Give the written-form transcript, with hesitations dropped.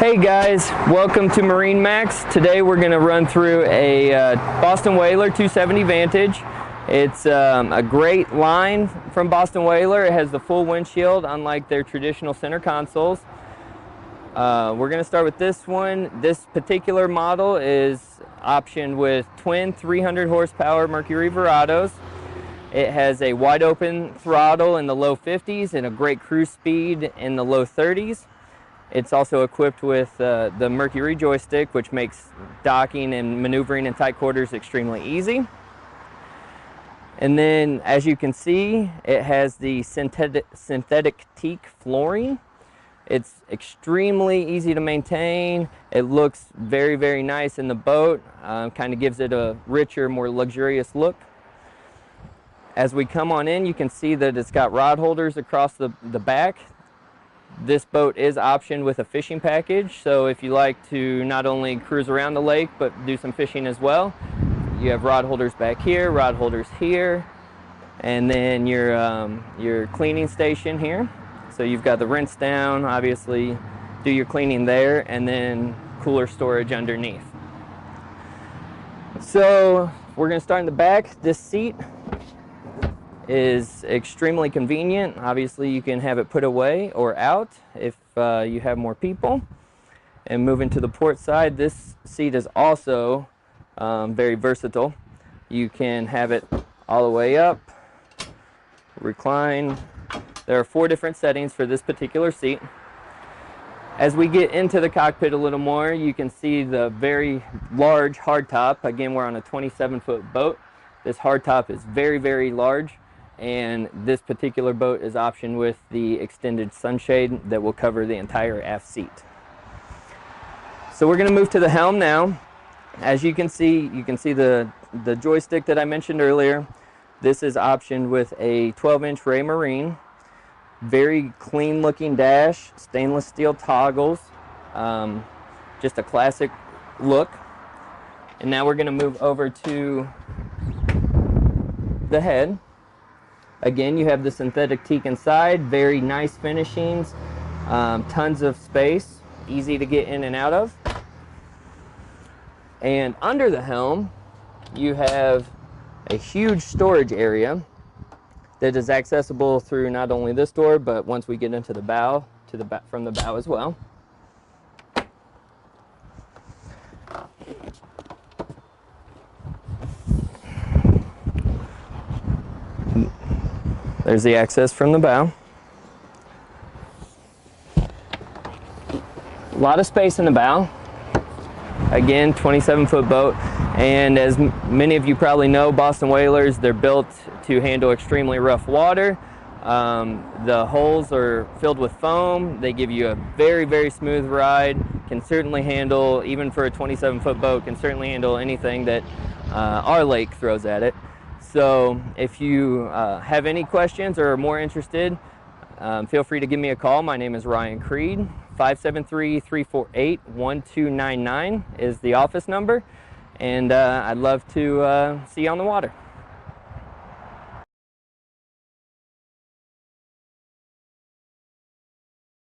Hey guys, welcome to MarineMax. Today we're going to run through a Boston Whaler 270 Vantage. It's a great line from Boston Whaler. It has the full windshield, unlike their traditional center consoles. We're going to start with this one. This particular model is optioned with twin 300 horsepower Mercury Verados. It has a wide open throttle in the low 50s and a great cruise speed in the low 30s. It's also equipped with the Mercury Joystick, which makes docking and maneuvering in tight quarters extremely easy. And then, as you can see, it has the synthetic teak flooring. It's extremely easy to maintain. It looks very, very nice in the boat. Kind of gives it a richer, more luxurious look. As we come on in, you can see that it's got rod holders across the back. This boat is optioned with a fishing package, so if you like to not only cruise around the lake but do some fishing as well, you have rod holders back here, rod holders here, and then your cleaning station here. So you've got the rinse down, obviously do your cleaning there, and then cooler storage underneath. So we're going to start in the back. This seat is extremely convenient. Obviously you can have it put away or out if you have more people. And moving to the port side, this seat is also very versatile. You can have it all the way up, recline. There are 4 different settings for this particular seat. As we get into the cockpit a little more, you can see the very large hardtop. Again, we're on a 27-foot boat. This hardtop is very, very large. And this particular boat is optioned with the extended sunshade that will cover the entire aft seat. So we're going to move to the helm now. As you can see the joystick that I mentioned earlier. This is optioned with a 12-inch Ray Marine. Very clean looking dash, stainless steel toggles, just a classic look. And now we're going to move over to the head. Again, you have the synthetic teak inside, very nice finishings, tons of space, easy to get in and out of. And under the helm, you have a huge storage area that is accessible through not only this door, but once we get into the bow, from the bow as well. There's the access from the bow. A lot of space in the bow. Again, 27-foot boat. And as many of you probably know, Boston Whalers, they're built to handle extremely rough water. The holes are filled with foam. They give you a very, very smooth ride. Can certainly handle, even for a 27-foot boat, can certainly handle anything that our lake throws at it. So if you have any questions or are more interested, feel free to give me a call. My name is Ryan Creed. 573-348-1299 is the office number, and I'd love to see you on the water.